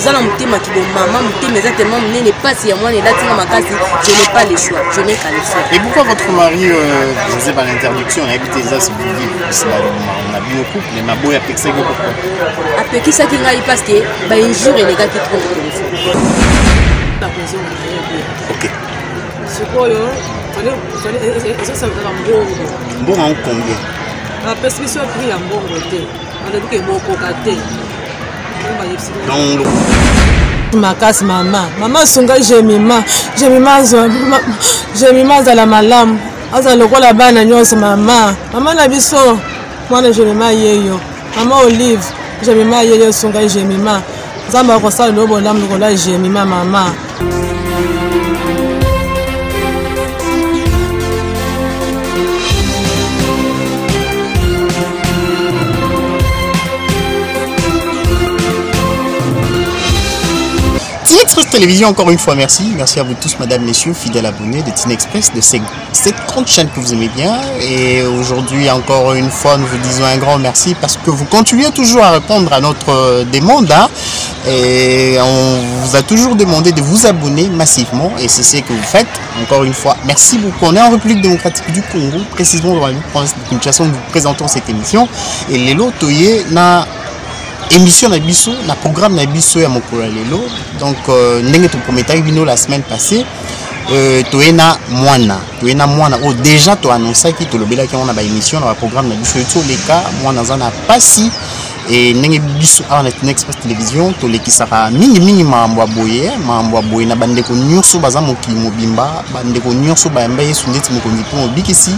Ça n'a pas qui bon maman, mais exactement, n'est pas si moi est là, je n'ai pas le choix, je n'ai qu'à le faire. Et pourquoi votre mari, je sais pas l'interdiction, on a habité ça, c'est pour vivre, on a bien au couple, mais ma boy a pexé pourquoi? Après qui ça qui n'a parce que un jour les gars qui trouvent le téléphone. Ok. C'est quoi ça ça va me bon en combien? La prescription pris en bon côté. On a dit que bon côté. Ma casse maman. Maman songa j'ai mis à la malam. Aza le quoi là-bas na nyos maman. Maman na biso. Moi je me maille maman Olive. Je me maille songa j'ai mis ma. Zamba ko sa lo bon lam ko là j'ai mis ma maman. Express Télévision, encore une fois, merci. Merci à vous tous, mesdames, messieurs, fidèles abonnés de Teen Express, de cette grande chaîne que vous aimez bien. Et aujourd'hui, encore une fois, nous vous disons un grand merci parce que vous continuez toujours à répondre à notre demande. Hein, et on vous a toujours demandé de vous abonner massivement et c'est ce que vous faites. Encore une fois, merci beaucoup. On est en République démocratique du Congo, précisément dans la province de Kinshasa, où nous vous présentons cette émission. Et les lots, émission na biso na programme na biso ya mokolo lelo donc ndenge to prometaki bino la semaine passée toena mwana o déjà to annoncaki to lobelaki on a ba émission na ba programme na biso to leka mwana za na pasi et ndenge biso a na Teen Express Télévision to lekisaka mingi mambo boye na bandeko nyonso baza mokili mobimba bandeko nyonso bayamba yesu ndeti mokonzi po bikisi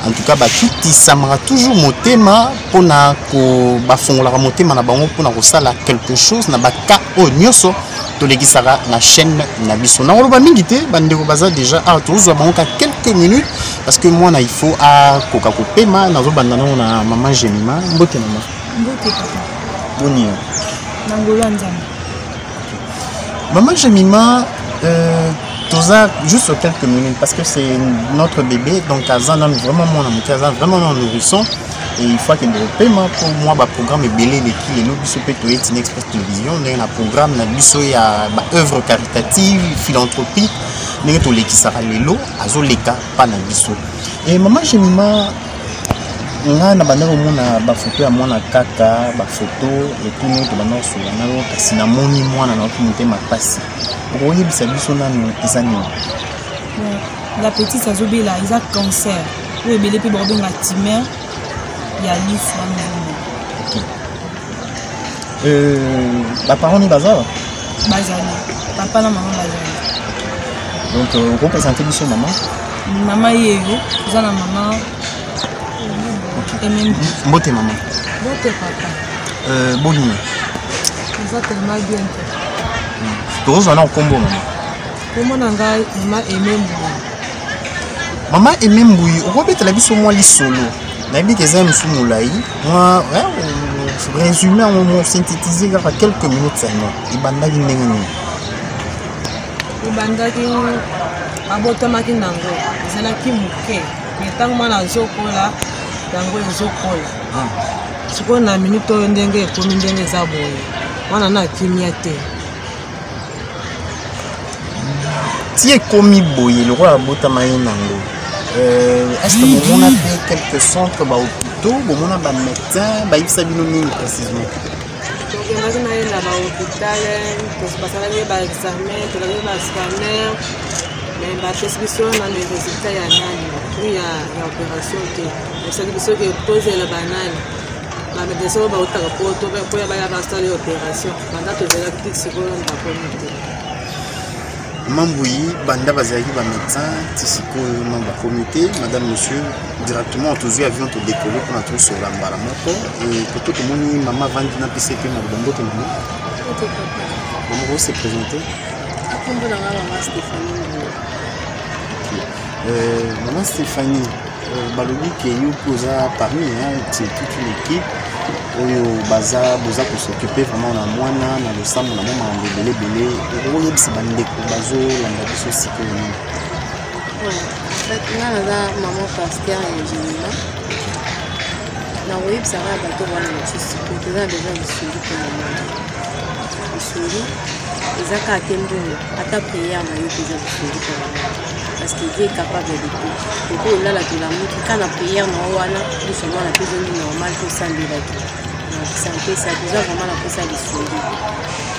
en tout cas bakiti samara toujours motema pona ko bafongola motema na bango pona ko sala quelque chose na baka o nyonso to lekisaka na chaîne na biso na oloba mingi te bandeko baza déjà tozo bango ka quelques minutes parce que moi na il faut a koka ko pema na zo banda na maman Jemima mbote maman mbote papa boni na ngolo nzambe maman Jemima toza juste quelques minutes parce que c'est notre bébé donc Azan vraiment mon amour Azan vraiment non nourrisson et il faut qu'il me paiement pour moi ba programme belé les qui les biso pe to Teen Express Télévision on a programme na biso ya ba œuvre caritative philanthropique ndenge to lekisaka lelo azoleka pa na biso et maman Jemima nga na banda komona ba photo ya mwana kaka ba photo et tout nous to banda so na lo kasi na moni mwana na okumite mapasi okoye bisa biso nanu ezani la petite azobela ils a cancer ou ebele pe bordo na timer ya lifu ba parents ni bazali papa na maman bazali donc on présenter biso maman yeyo za na maman mbote maman mbote papa boni ça tellement bien tozo na kombo maman kombo na ngai maman Emembuyi okobetela biso mwa lisolo na yebi ke za musu mulai moi résumé on synthétiser kaka quelques minutes seulement ibandaki ndenge nini ibandaki abotamaki nango ezalaki moke mais ntango mwana azokola yango ezokola sikoyo na minute oyo ndenge ekomi ndenge eza boye wana na kimia te ti ekomi boye lokola abotama ye nango est-ce que bomona pe quelques centres bahôpitaux bomona bamédecin bayebisa bino nini précisément tokendaki na ye na bahôpital tobasalaki ye baexamen tolaki bascanner mais bapesi biso nano résultat ya nani oui ya opération te osaki biso ke tozela banani bamedecin oyo bautaka po ya baya basala opération banda tozelaki tiki sikoyo bakomi te Mambuyi, banda bazaki ba médecin, tisiko non ba comité, madame monsieur directement tous les avions to décoller pour notre sur la mbaramoko et que tout le monde maman vend na PCP na bombo te maman. Comment se présenter? Kombo na maman Stéphanie. Maman Stéphanie, balobi ke yo posa parmi c'est toute une équipe oyo baza boza ko s'occuper vraiment na mwana na losambo na mama mbele belé oyo bisi bandeko bazo landa biso sikoyo ni na maman pasteur Jemima na oui ça va bato wana na sikoyo toza déjà le suivi pour maman lisoli ezaka tembo ata prière na yo peza lisoli parce que Dieu est capable de tout. Et pour là de l'amour quand la prière na wana doucement na peza ni normal que ça ndela ki. Donc c'est un peu ça déjà vraiment la pesa lisoli.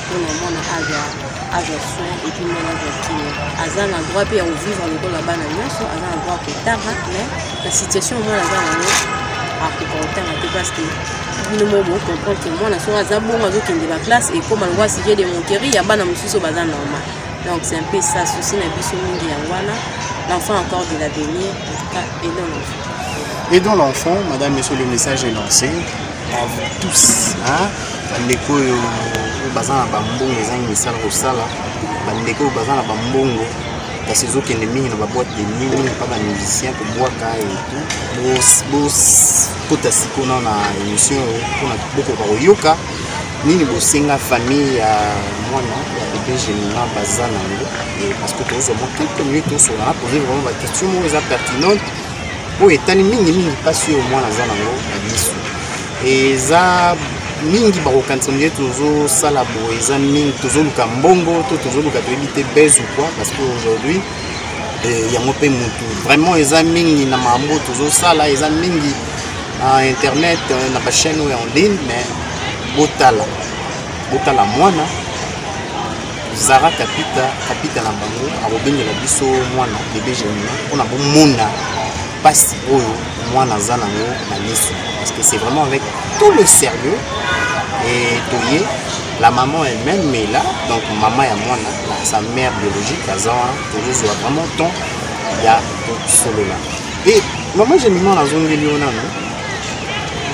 Pour le monde à soin et puis mon qui azan a droit puis à vivre le là-bas na nyonso azan a droit pour tara mais la situation moi là à comporter parce que nous devons comprendre que moi, la classe et comme on voit si j'ai des monteries, il y a pas de normal. Donc c'est un peu ça, souci l'enfant encore de l'avenir, en tout cas, aidons l'enfant. Aidons l'enfant, madame, monsieur, le message est lancé à vous tous. Bandeko bazana bambongo ezangi misala kosala, bandeko bazana bambongo kasi ezokende mingi na baboîte de nuit pas ba musicien kobwaka et tout bos kota sikona na émission mpona bokoka koyoka nini bosenga famille ya mwana ya bébé Gemina baza nango parce que tozomona quelques minutes tosola poser vraiment baquestion moko eza pertinente oyo etali mingi mpasi oyo mwana aza nango na biso eza mingi bakokanisa ndenge tozosala boye eza mingi tozoluka mbongo to tozoluka toyebi te base ou quoi parce que aujourd'hui yango mpe mutu vraiment eza mingi na mambo tozosala eza mingi na internet na bachaîne oyo en ligne mais botala mwana Zara kapita na bango akobengela biso mwana bébé Gemina mpona bomona pasi oyo mwana aza nango na miso parce que c'est vraiment avec tout le sérieux et toye la maman elle-même est là donc maman ya mwana sa mère biologique azawa tozozwa vraiment temps ya solo là et maman Gemina nazongeli yo nano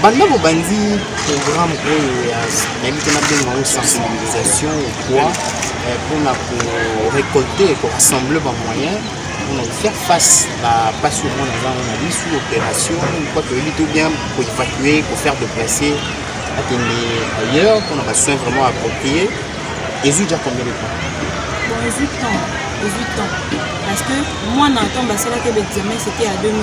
banda bobandi programme oyo ya nayebi te nabenga ngo sensibilisation ou quoi mpona korécolter korassembler bamoyen mpona faire face na pasi oyo mwana azango na biso opération quoi toyebi to bien koévacuer kofaire déplacer akende ailleurs mpona basoin vraiment approprié ezwi déjà combien de temps? Bon, 18 ans parce que moi na temps basalaki l'examen c'était à 2019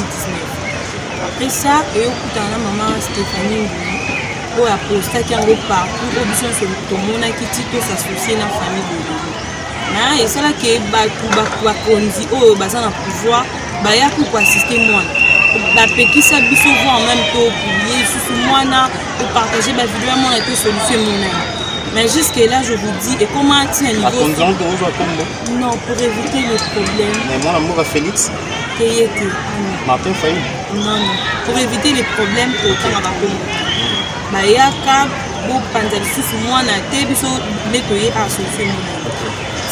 après ça eyokutana na maman Stéphanie Ngulu oyo apostaki yango partout oyo biso nyonso tomonaki ti tosasocie na famille bololo na esalaki bato bakonzi oyo baza na pouvoir bayaki koassiste mwana bapekisa biso voir même topublie susu mwana topartage bavideo ya mwana to solution emonani mais jusque là je vous dis et comment tina niveau non pour éviter le problème mais moi l'amour à Félix Keyete Martin Faye non pour éviter les problèmes totanga bakongo bayaka bopanza lisusu mwana te biso nde toye a solution emonani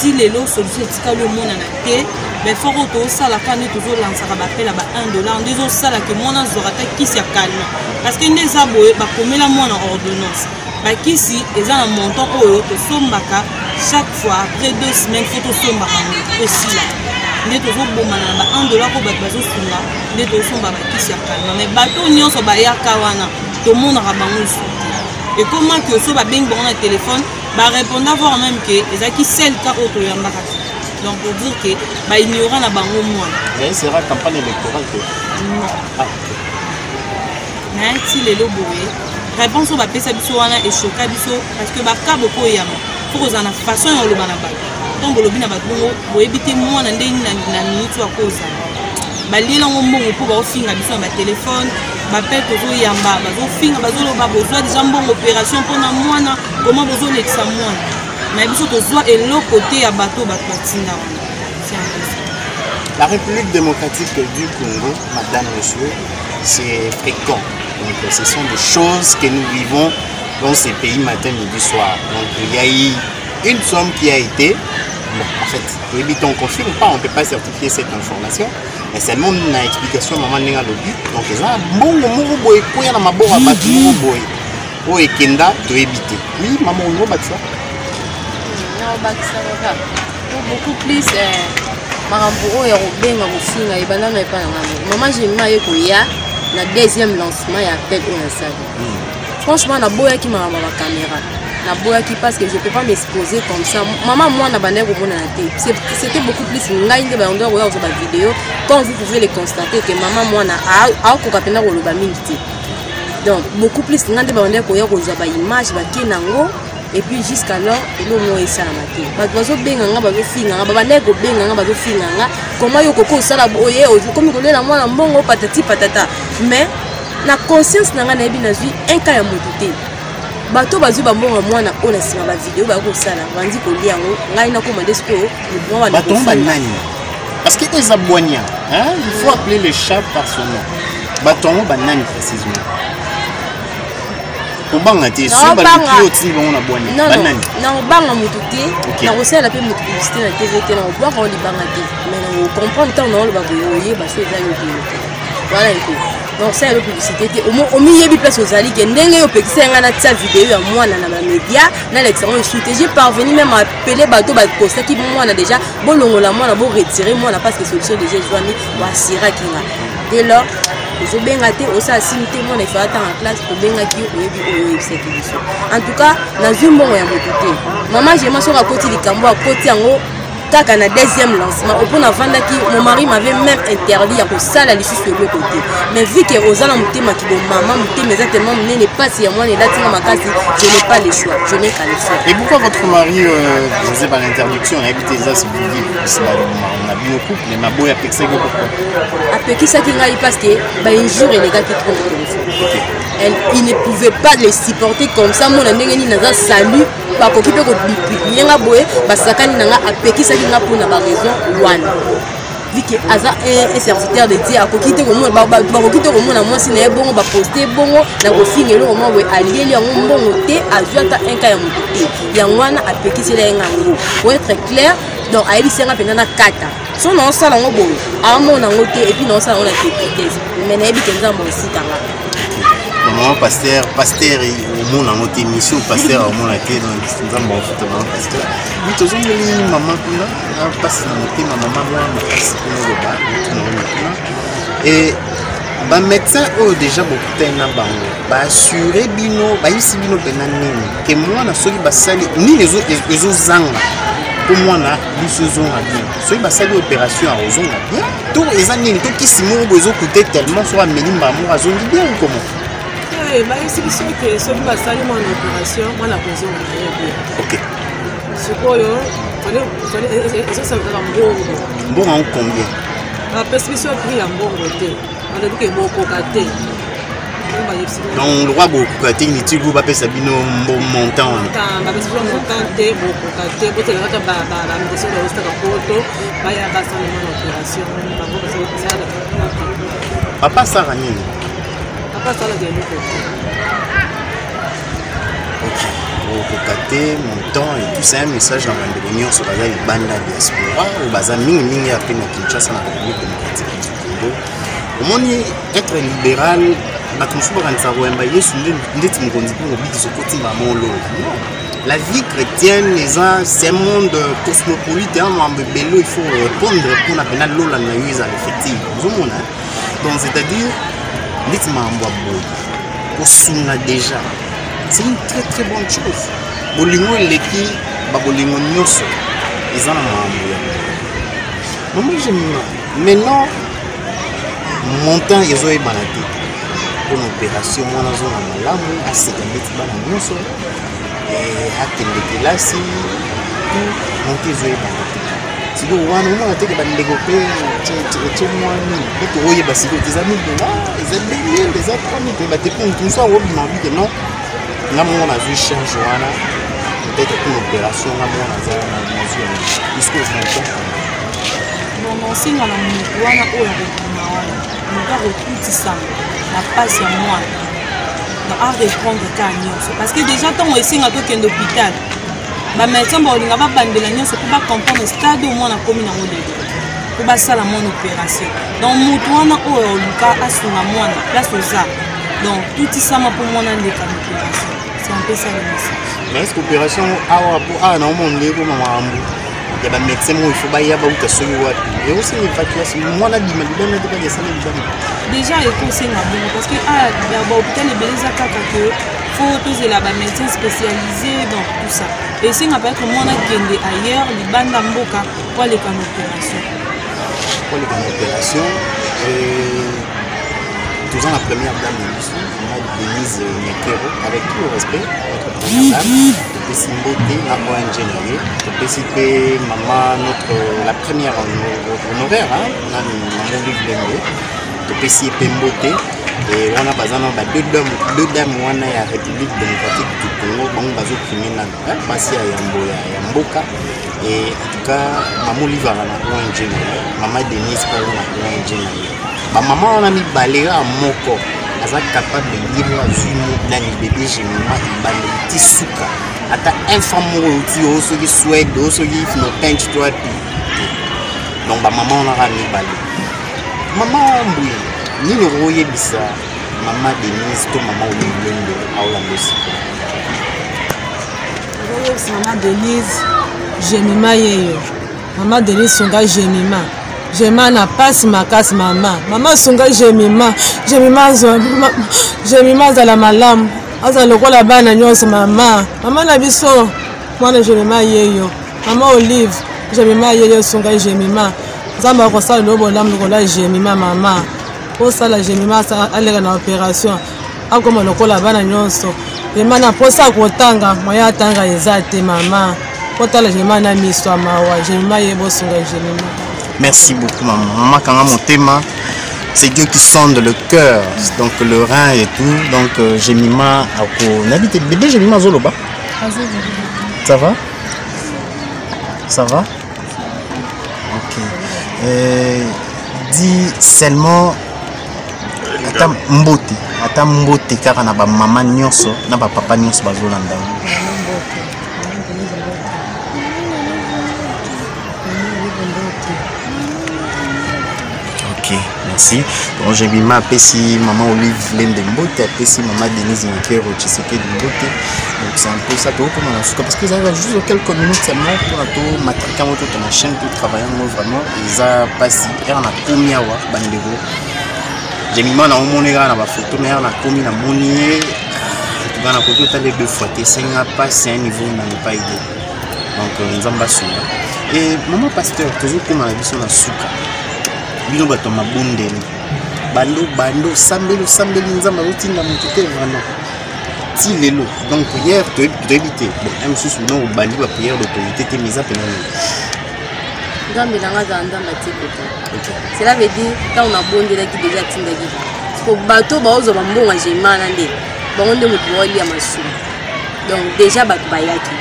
ti lelo solution etikali omonana te mais foko tosalaka nde tozolansaka bapela ba $1 nde ezosalaka mwana azwaka ata kisi ya calme parce que nde eza boye bakomela mwana ordonnance bakisi eza na montant oyo tosombaka chaque fois après 2 semaines fo tosombaka esila nde tozobomana na ba $1 ko bato bazosunga nde tozosomba bakisi ya calme mais bato nyonso bayaka wana tomonaka bango lisusu et comment que so babengi bango na téléphone barépondre voir même que ezaki seul cas oyo toyambaka te donc pour dire que baignorant na bango mwana sera campagne électorale non mais ti lelo boye réponse oyo bapesa biso wana echoka biso parce que baka boko oyama fo kozala na façon ya oloba na bato ntango bolobi na bato bongo boyebi te mwana ndeni na minute akozala balielango mbongo mpo baofinga biso na batelefone bape tozoyamba bazofinga bazoloba bozwa deja mbongo opération mpona mwana koma bozolekisa mwana na biso tozwa eloko te ya bato batinda wana. La République démocratique du Congo, madame, monsieur, c'est fréquent. Donc ce sont des choses que nous vivons dans ces pays matin, midi, soir. Donc il y a eu une somme qui a été, bon, en fait, on ne confirme pas, on ne peut pas certifier cette information, mais seulement une explication maman n'est pas le but. Donc ils ont bon mot boy, quoi y a ma boa battu boy, oh et kenda de éviter. Oui, maman on va battre ça. Non, battre ça beaucoup plus. Marambo ya robenga kofinga ebanda na epa na maman Gemina ye koya na deuxième lancement ya appel au salle. Franchement na boya ki maman la caméra na boya ki parce que je peux pas m'exposer comme ça maman moi na bande ko mona na té c'était beaucoup plus ngai nde ba ndo ko ba vidéo quand vous pouvez les constater que maman moi na a ko kapena ko loba mingi té donc beaucoup plus ngande ba ndo ko ya ko za ba image ba kenango et puis jusqu'alors elongo esalama te bato bazobenganga bazofinganga babandaki kobenganga bazofinganga comment yo koko osala boye komi kolela mwana mbongo patati patata mais na conscience na nga nayebi nazwi un cas ya moto te bato bazwi bambongo mwana oyo na nsima bavideo bakosala bandi kolia yango ngai nakomande sikoyo bato banani parce que eza bwania il faut appeler le chat par son nom bato yango banani précisément kobanga te so baliki otindi bango na bwania banani nakobanga motu te nakosala mpe motu publicité na tv te nakobwaka o libanga te mais nakokomprendre ntango naoloba boye oyeba so eza yokeno te voilà eko donc ça la publicité omiyebi place ozali ke ndenge yo pekisa nga na tia vidéo ya mwana na bamédia na l'exemple shooté j'ai parvenu même à appeler bato bakostaki mwana déjà bolongola mwana bo retirer mwana parce que solution déjà ezwami wasira kinga dès lors ozobenga te osala simi te mwana ifaa ata en classe tobengaki yo oyebi oyo oyebisaki biso en tout cas nazwi mbongo ya moto te mama jema soki akoti likambo akoti yango kaka na deuxième lancement opona vandaki mon mari m'avait même interdit ya kosala lisusu eloko te mais vu que oza na motema kibomama motema eza tellement monene pasi ya mwana elatinga makasi je n'ai pas le choix je n'ai qu'à le faire. Et pourquoi votre mari je sais pas l'interdiction na habité ça c'est vous dire on a bien couple mais maboy apekisaki pourquoi apekisaki ngai parce que bainjure elekaki trop de téléphone il ne pouvait pas les supporter comme ça mona ndenge nini naza salut bakoki mpe koyenga boye basakani nanga apekisaki nga mpona baraison wana vike aza un serviteur de Dieu akoki te bakoki te komona mwasi na ye bongo baposte bongo na kofinga eloko mwa boye alieli yango mbongo te azwi ata un cas ya moto te yango wana apekisela ye ngango pour être clair donc ayebisi yanga mpenza na kata so naosala yango boye amona yango te epuis naosala yango na tepitese mais nayebi ke nzambo osikanga Maman pasteur au monde en haute émission pasteur au monde a été dans le maman pasteur nous tous on est maman là passe dans le thème maman là passe pour le bas et ba médecin oh déjà beaucoup de na bango ba assurer bino ba yisi bino penani que moi na soki ba sali ni les autres zanga pour moi na biso zonga bien soki ba sali opération à ozonga bien tout ezani to kisimo bozo coûter tellement soit ameni maman azongi bien ou comment bayebisi ke soki basali mwana opération mwana kozonga na ye bien ok sikoyo ezosalaka mbongo mbongo yango combien bapesi biso prix ya mbongo te balobi ke bokoka te donc lokwa bokoka te nitiku bapesa bino montant bapesi biso montant te bokoka te botela kaka bamidesio baositaka poto baya basala mwana opération bango basalaka papa asala nini ok, au mon temps et tout ça, un message dans l'union sur la bande diaspora ou baza mingi à peine Kinshasa dans la République démocratique du Congo. Au monde être libéral, la vie chrétienne, c'est un monde cosmopolite, il faut répondre pour la pénale lola na yuza effective. Donc c'est-à-dire déjà c'est une très très bonne chose bolingo eleki babolingo nyonso eza na maman j'aime maintenant montant ezoyebana te pour opération mwana azona malamu aseka ndeti bana nyonso akende kelasi montant ezoyebana te siko wana omona teke bandeko mpe etyemwani ete oyeba siko eza 1000 $, eza 2000, eza 3000 te bate mpo motu mosu akobima bi ke non nga mongo nazwi change wana peut-être pour opération nga mongo nazwi puisque ozantan bon osenga na motu wana oyo akokoma wana motu akokutisama na pasi ya mwana na areprendre ka nyonso parce que déjà ntango esenga tokende hôpital bamédecin baolinga babandela nyonso mpo bacomprendre stade oyo mwana akomi nango lelo mpo basala mwana opération donc motu wana oyo oluka asunga mwana place oza donc tutisama mpo mwana aleka na opération c'est un peu ça le message. Mais est-ce que l'opération a na omonde ko makambo ya bamédecin mo il faut baya bauta soki wapi et aussi évacuation mwana bima libana te ba sala libana déjà ekosenga bongo parce que ya bahôpital ebeleza kaka ke faut tozela bamédecin spécialisé dans tout ça et esenga peut être mwana kende ailleurs libanda mboka po aleka na opération pour les opérations Tous la première dame de l'émission, Denise Nyakero, avec tout le respect, notre première dame, Simboté, la ONG Noyé, maman, la première honoraire, maman Livlemé, Pemboté, et on a besoin de deux dames à la République démocratique du Congo, on a besoin de criminels, passer à Yamboka, et en tout cas, maman Livre à la ONG Noyé, maman Denise à la ONG Noyé. Maman, on a mis Baléa à Moko. Elle est capable de lire la vie dans les bébés généralement. Elle a des petits soukas. Elle a un femme qui est souhaite, qui est no pinch toi. Donc, maman, on a mis Baléa. Maman, ni le royer bizarre. Maman Denise, toi, maman, on est blonde à Orlando. Maman Denise, Jemima Yeyo. Maman Denise, son gars Jemima. Jemima na passe ma casse maman. Maman songa Jemima. Jemima za la malam. Aza lokola bana nyonso mama. Mama na biso. Mwana Jemima yeyo. Mama Olive. Jemima yeyo songa Jemima. Zamba ko sala lobo lam lokola Jemima mama. Ko sala Jemima sa alega na opération. Akoma lokola bana nyonso. Jemima na posa kotanga moya tanga ezate mama. Kotala Jemima na miswa mawa. Jemima yebo songa Jemima. Merci beaucoup, maman. Maman, quand mon thème, c'est Dieu qui sonde le cœur, donc le rein et tout. Donc, Jemima, on habite bébé Jemima Zoloba. Ça va? Ça va? Ok. Dis seulement, ata mbote car na ba maman nyonso, na ba papa nyonso bazolanda. Ok, merci. Donc, Jemima Pessi, maman Olive Lendembote, Pessi, maman Denise Nyakero, Chiseke Dembote. Donc, c'est un peu ça, tout comme on a fait. Parce qu'ils arrivent juste quelques minutes seulement pour tout matriquer toute ma chaîne, tout travailler vraiment. Ils ont passé, et on a commis à voir, bandego. Jemima na omoni na ba photo, mais on a commis na monier. En tout cas, on a côté les deux fois, c'est un niveau, on n'a pas idée. Donc, nous avons basé. Et maman pasteur, toujours comme on a vu sur la souka. Bino bato mabundeli bando sambelo nzamba rotinda mutete vraiment ti lelo. Donc hier tu éviter bon même sous non bandi ba prière d'autorité te mise à peine nzambe nanga za nzamba tiko. Cela veut dire quand on a bondela qui déjà tinda gi ko bato ba ozo ba mbonga jemana nde bangonde mutu wali ya masu. Donc déjà bato bayaki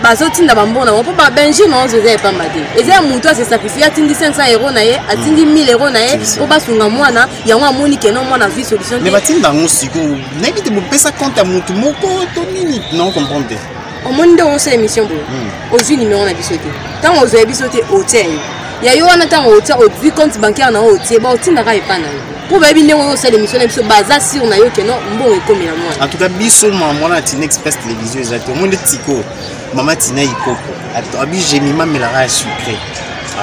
bazotinda bambona po ba benji no zoze pamba te eza mutu ase sacrifier atindi 500 € na ye atindi 1000 € na ye po basunga mwana yango amoni ke no mwana vie solution mais batinda ngosiko n'evite bo pesa compte à mutu moko to nini non comprendre au monde on sait émission bo ozu numéro na bisote tant ozu bisote hotel ya yo wana tant hotel au vie compte bancaire na hotel ba otinda ka epana pour ba bine on sait l'émission na biso baza sur na yo ke no mbongo ekomi na mwana en tout cas biso mwana Tina Express télévision exactement monde tiko maman Tina Ikoko abi Jemima melara sucré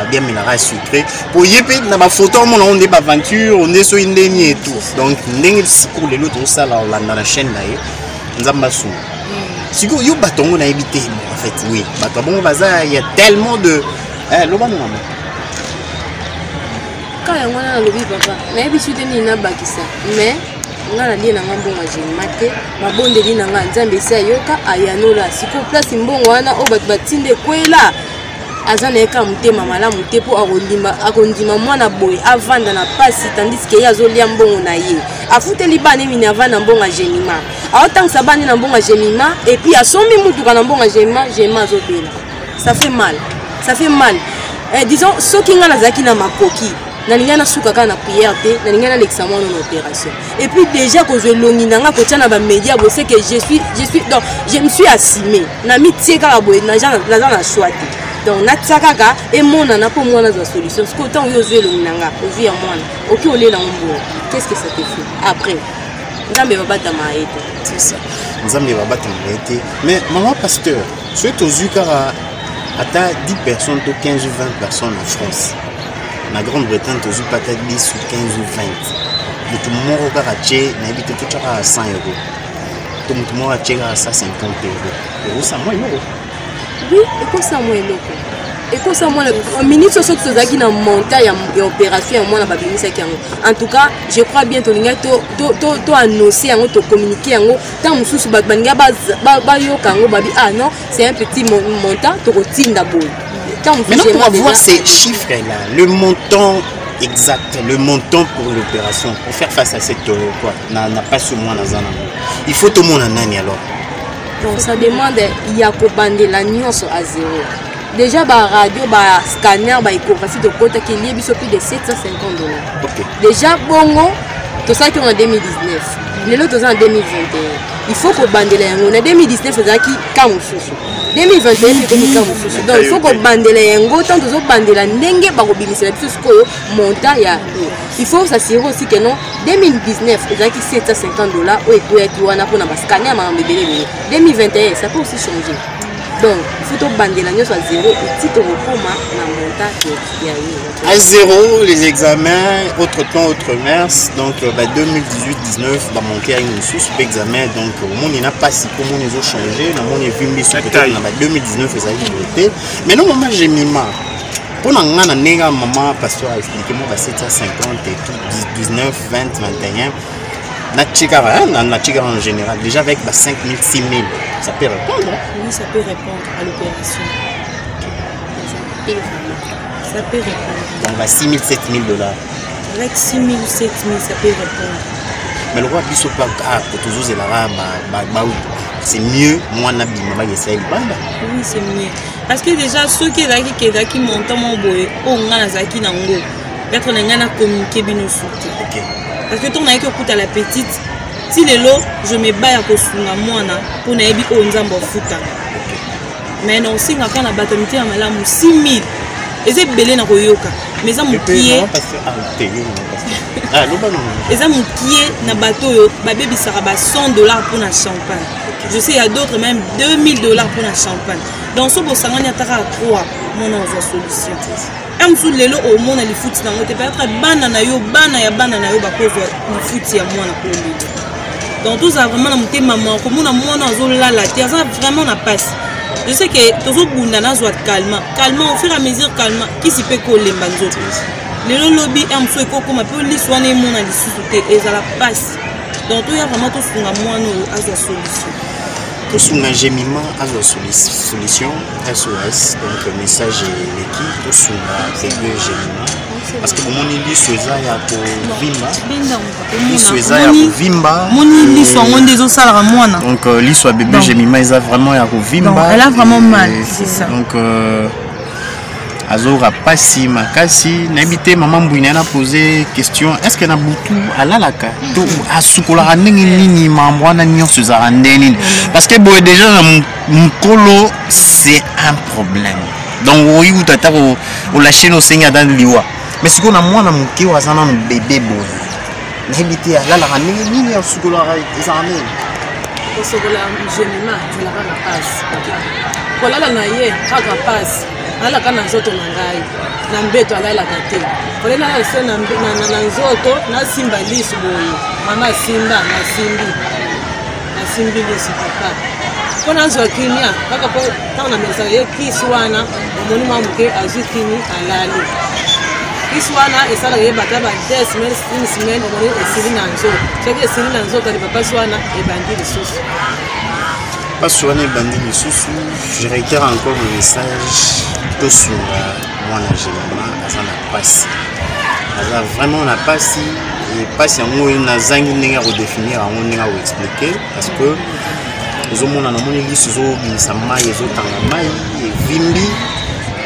bien melara sucré pour yépe na ba photo on est ba aventure on est sur une ligne et tout donc ndenge siko lelo to sala olanda na chaîne na ye nzamba su siko yo batongo na ebité en fait oui bato bon baza il y a tellement de loba maman quand yango na lobi papa na ebisude ni na bakisa mais ngala lie na ngambonga Jemima te mabondeli na nga nzambe esa yoka ayanola siko place mbongo wana o bato batinde kwela azana eka mutema malamu te po akondima mwana boy avanda na pasi tandis que yazolia mbongo na ye afuteli bana mini avana mbonga Jemima aotangisa bana na mbonga Jemima et puis asombi mutuka na mbonga Jemima azobela ça fait mal disons soki nga nazaki na makoki nalingana suka kana prière te nalingana l'examen en opération et puis déjà que je longi nanga ko tia na ba média bo c'est que je suis donc je me suis assumé na mitie kaka boy na choix te donc na tsaka et mona na po mona za solution parce que autant yo zo longi nanga o via mona OK olé na mbo qu'est-ce que ça te fait après nzambe va battre ma été c'est ça nzambe va battre ma été mais maman pasteur souhaite aux yukara ata 10 personnes to 15 ou 20 personnes en France. La Grande-Bretagne, tu as peut-être 10 ou 15 ou 20. Mais tout le monde a 100 €. Tout le monde a 150 €. Et ça, moi, oui, et quoi ça, moi, écoute ça moi minute sur ce qui na montage et opération moi na babimisa qui en tout cas je crois bien to linga to annoncer yango to communiquer yango tant mususu baninga ba yoka yango babi ah non c'est un petit montant to kotinda boy. Maintenant on va voir ces chiffres là, le montant exact, le montant pour l'opération pour faire face à cette quoi n'a pas ce mois dans un il faut tout le monde en année alors. Donc ça demande il y a ko bandela nyonso à zéro. Déjà ba radio ba scanner ba échographie de côté qui lié biso plus de $750. OK. Déjà bongo tout ça qui en 2019. Les autres en 2021. Il faut ko bandela yango na 2019 ezaki kamususu. 2021 c'est comme kamususu. Donc il faut ko bandela yango tant to bandela ndenge ba ko bimisela biso ko monta ya. Il faut s'assurer aussi que non 2019 ezaki $750 o ekoyaki wana pona ba scanner ma mbebele. 2021 ça peut aussi changer. Donc, il faut bander la nuit à zéro et si tu reprends la montage à zéro les examens, autre temps, autre mers. Donc, 2018-19, va monter à une source d'examen. Donc, au monde, il n'a pas si comment ils ont changé. On a vu mis sur le 2019, ils ont voté. Mais non, moi, j'ai mis ma. Pour la néga, maman, pasteur a expliqué moi, 750 et tout, 19, 20, 21. Natchikara en général, déjà avec 5 000, 6 000, ça peut répondre. Oui, ça peut répondre à l'opération. Ça peut répondre. Donc, 6 000, 7 000 $. Avec 6 000, 7 000, ça peut répondre. Mais le roi Bissot, c'est mieux, moi, Nabi, Mama, Yessaï, Banda. Oui, c'est mieux. Parce que déjà, ceux qui montent mon boy, on a Zaki Nango, peut-être qu'on a communiqué bien aussi. Ok. Parce que ton aïe à la petite, si les lots, je me bats à Kosunga Moana pour ne pas on futa. Mais non, si on a un bâtonnier à Malam 6 000, et c'est belé na Koyoka. Mais ça, mon pied. Et ça, mon pied na bateau, babé bisaraba $100 pour la champagne. Je sais, il y a d'autres même $2000 pour la champagne. Donc, ce pour ça, on y a 3 mon solution. Am sous les lots au monde les foot dans le peut-être banana yo ba cause le foot ya moi na Colombie. Donc tout ça vraiment na maman comme on a moi na zo la terre ça vraiment na passe. Je sais que toujours bunda na zo calme au fur et à mesure calme qui s'y peut coller banzo. Les lobby am sous ko comme peu li soigner mon na li sous et ça la passe. Donc tout y a vraiment tout sur moi no à sa solution. Tout sur un gémiment à la solution SOS, donc le message est l'équipe, tout sur un gémiment. Parce que mon lit soit ya ko vimba, donc lit soit bébé gémiment, ils a vraiment ya ko vimba. Elle a vraiment mal, c'est ça. Donc Azora Passi Makasi, n'habité maman Bouina a posé question est-ce que na butu alalaka to asukola nini mambo na nyo suzarandeni parce que boy déjà mon colo c'est un problème donc oui ou tata au lâcher nos seigneurs dans liwa mais ce qu'on a moi na mon ki wazana no bébé boy n'habité alalaka nini asukola ezarandeni osokola jenima zela kana passe kolala na ye kaka passe ala kana nzoto na ngai na mbeto alalaka te kolela na se na nzoto na simba lisu boye mama simba na simbi lisu papa kona zwa kimia kaka po tana mesa ye kiswana omoni mamuke azikini alali kiswana esala ye bataba 10 semaines omoni esili na nzoto soki esili na nzoto ali papa swana ebandi lisusu pas sur un bandit de sous, je réitère encore le message tout sur moi la généralement ça n'a pas si vraiment n'a pas si et pas si on a zangi n'est à redéfinir on n'est à expliquer parce que les hommes on a mon église ils sont maïs ils ont maïs et vimbi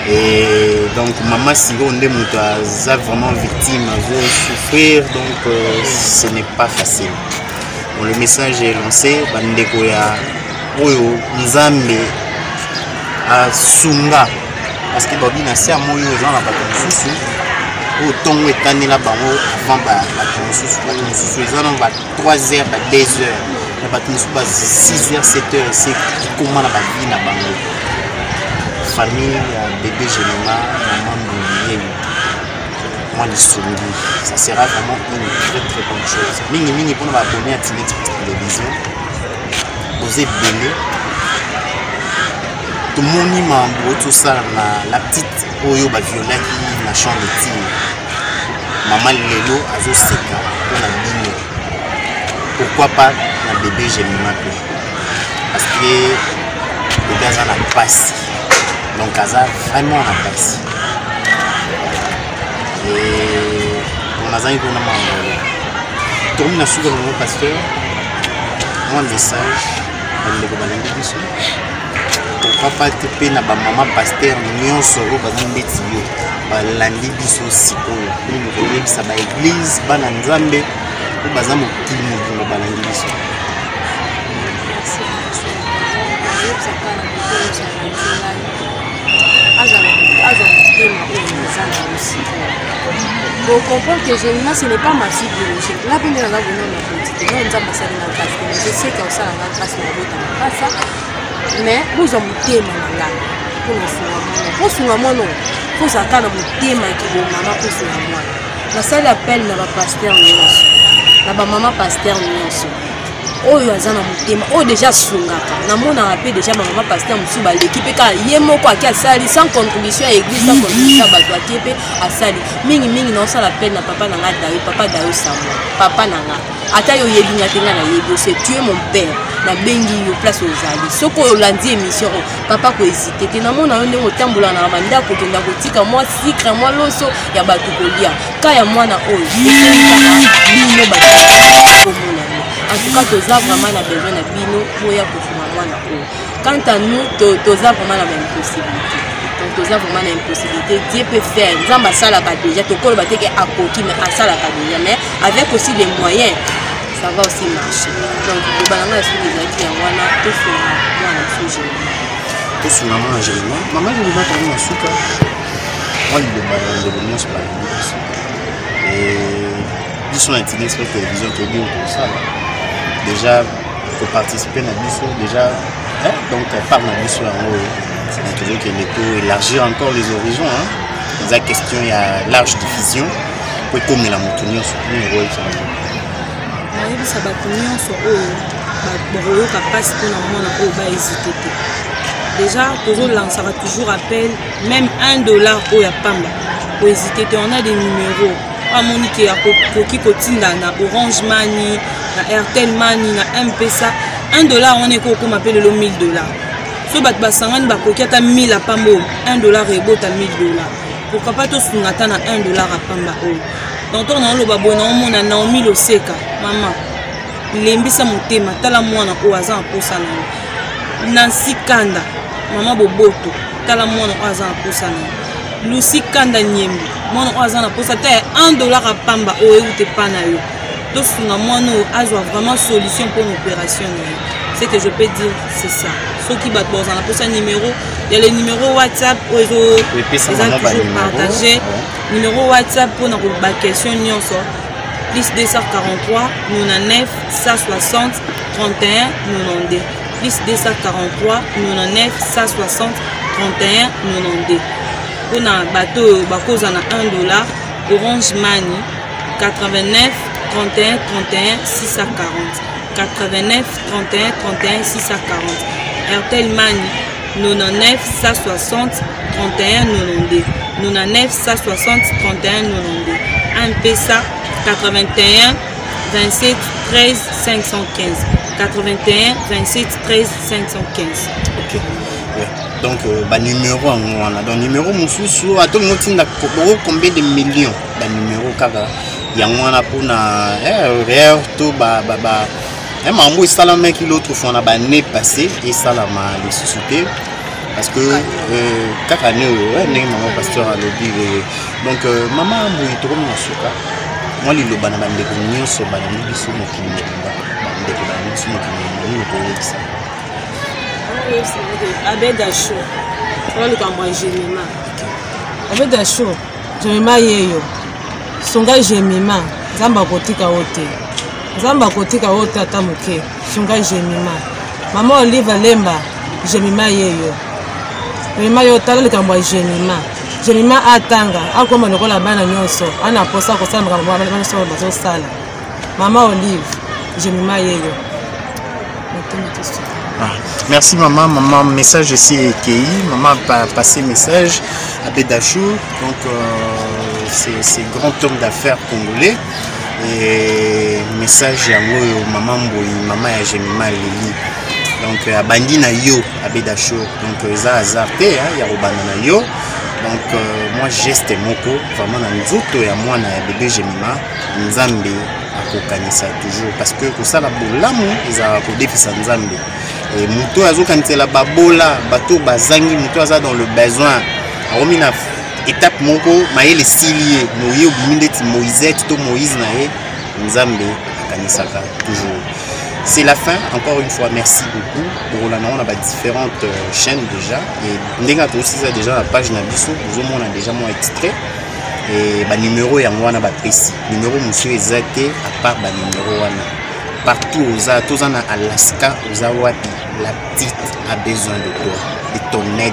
et donc maman si on est vraiment victime veut souffrir donc ce n'est pas facile. Bon, le message est lancé bandeko ya oyo nzambe asunga parce que babi na se amoyo eza na bato mosusu oyo ntongo etanela bango avant bato mosusu eza na ba 3h ba 2h na bato mosusu ba 6h 7h ese ekoma na bavi na bango famille ya bébé généma maman mbouye moi lisolobi ça sera vraiment une très bonne chose mingi mpona baabonné ya Tinet Télévision oser belé tout le monde m'a tout ça la petite oyo ba violaki na chambre de tir maman lelo azo seka pour la bino pourquoi pas la bébé j'ai mis ma peu parce que le gars en a passé donc Aza vraiment en a passé et on a zangé pour na mangolo tourne na suka le pasteur mon message le balangi biso pourquoi pas te pe na ba maman pasteur nyonso ro bazambe tiyo balandi biso sikoyo ni kolebisa ba église bana nzambe ko bazamo kimo na balangi biso Vous comprenez que ce n'est pas ma fille biologique. Là, vous n'avez pas politique. Non, nous avons passé dans la classe. Je sais qu'on s'est dans la classe, mais vous avez un thème là. Pour ce moment, non. Pour ça, quand vous avez un thème qui est maman pour ce moment. La seule appel n'a pas pasteur nuance. La maman pasteur nuance. Oyo azana mutema o déjà sungaka na mona appel déjà maman pasteur musuba l'équipe ka yemo kwa kia sali sans contribution à église sans contribution à bato akepe a sali mingi na sala appel na papa na ngata papa dayo samo papa na nga ata yo yebinya tenga na yebo c'est tu es mon père na bengi yo place aux ali soko olandi émission papa ko hésiter te na mona onde otambola na banda ko kenda ko tika moi sikre moi loso ya bato kolia ka ya mwana oyo bino bato ko mona. En tout cas, tous a vraiment besoin de bino pour y avoir. Quant à nous, tous a vraiment une possibilité. Donc, tous a vraiment une possibilité. Dieu peut faire. Nous avons ça la déjà. Tout le monde est à côté, mais à ça la déjà. Mais avec aussi les moyens, ça va aussi marcher. Donc, le balanga est sur les acquis. On a tout sur moi sujet. Tout sur maman Angélina. Maman Angélina quand même en souka. Moi, il est de venir sur la et ils sont intimés sur la télévision qui est bien comme ça. Déjà pour participer à la mission déjà donc par la mission c'est toujours qu'il faut élargir encore les horizons la question il y a large diffusion pour comme la montagne sur le rôle ça va tenir sur eux passe pour le monde hésiter déjà toujours lancer toujours appel même $1 au Yapamba pour hésiter on a des numéros à Monique qui continue na Orange Money na Airtel Money na M-Pesa $1 on est comme appelle le $1000 so bat basangani ba koki ata 1000 à pamba $1 rebota $1000 pourquoi pas to sungata na $1 à pamba donc on a le babo na mona na 1000 oseka maman lembisa motema tala mwana o aza posa na Nancy Kanda maman boboto tala mwana o aza posa na Lucy Kanda Nyembo mwana o aza na posa te $1 à pamba o eute pa na yo to sunga mwana o azwa vraiment solution pour l'opération. Ce que je peux dire c'est ça. Ceux qui battent dans la poste numéro, il y a le numéro WhatsApp où ils ont toujours partagé. Numéro WhatsApp pour nos questions plus 243 99 160 31 92 plus 243 99 160 31 92 pour nos bateaux bakos en $1 Orange Money 89 31 31 640 89 31 31 640 Airtel Money 99 160 31 92 99 160 31 92 M-Pesa 81 27 13 515 81 27 13 515. Ok. Donc numéro on a donc numéro mususu à tout le monde tinda combien de millions de numéro kaka yangwana pona tout mambo isala mec l'autre fois on a bané passé et ça la ma les sociétés parce que kaka né maman pasteur a lobby donc maman mbo itoko na suka moi lilo bana bande ko nyonso bana biso mo kinyo bande ko bana biso mo kinyo ko ça Abeda show on le cambo Jemima Abeda show Jemima yeyo songa Jemima zamba kotika wote Zamba kotika wote ata muke sunga Jemima Mama Olive Lemba Jemima yeyo Jemima yo tala le cambo Jemima Jemima atanga akoma lokola bana nyonso ana posa ko sala makambo bana so bazo sala Mama Olive Jemima yeyo. mes questions. Merci maman. Maman, message aussi EKI. Maman a passé message à Bédachou. Donc c'est grand homme d'affaires congolais. Et message à maman Mboyi, maman ya Jemima Lili. Donc à bandi na yo à Bédachou. Donc ça azarté ya robana na yo. Donc moi geste moko vraiment na nzoto ya mwana ya bébé Jemima Nzambe akokanisa toujours parce que ko sala bolamu ezala ko défisa Nzambe. Et muto azokanitela babola bato bazangi muto aza dans le besoin. Aromina étape moko maye les silier moye obimindeti Moïse to Moïse nae Nzambe akanisaka toujours. C'est la fin, encore une fois, merci beaucoup. Pour la on a différentes chaînes déjà. Et Ndenga aussi ça déjà la page Nabiso, vous on a déjà mon extrait. Et bah numéro ya moi na ba précis. Numéro monsieur ezate à part ba numéro wana. Partout aux a tous en Alaska, aux Hawaii, la petite a besoin de toi, de ton aide.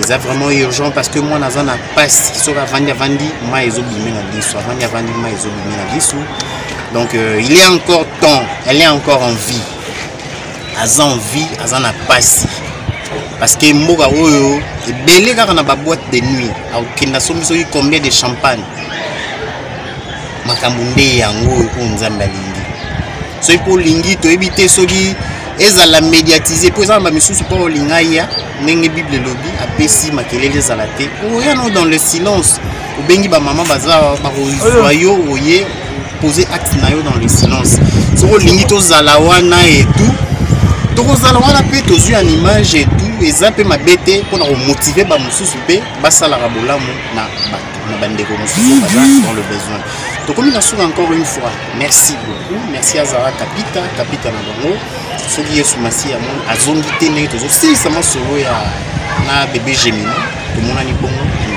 C'est vraiment urgent parce que moi naza na passe sur avandi ma ezobimé na biso, avandi ma ezobimé na biso. Donc il est encore temps, elle est encore en vie. Aza en vie, aza na passe. Parce que mboka oyo e belé kaka na ba boîte de nuit. Akenda somiso yi combien de champagne. Makambo nde yango ko Nzambe alingi. So pour lingi to éviter soki ezala médiatiser pour ça ba misusu pour lingaya ndenge Bible lobby apesi makelele ezala te. Oya no dans le silence. Obengi ba maman baza ba royo oye poser acte nayo dans le silence. Soko lingi to zalawana et tout. To zalawana pe to zu en image et tout et ça peut m'abêter pour motiver ba mususu pe basala rabolamu na bandeko mususu baza dans le besoin. Donc comme il a encore une fois, merci beaucoup. Merci à Zara Kapita na bango. Soki yesu masi ya mon azongite ne to si sama solo ya na bébé Jemima. Tout le monde a ni bongo ni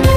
ko.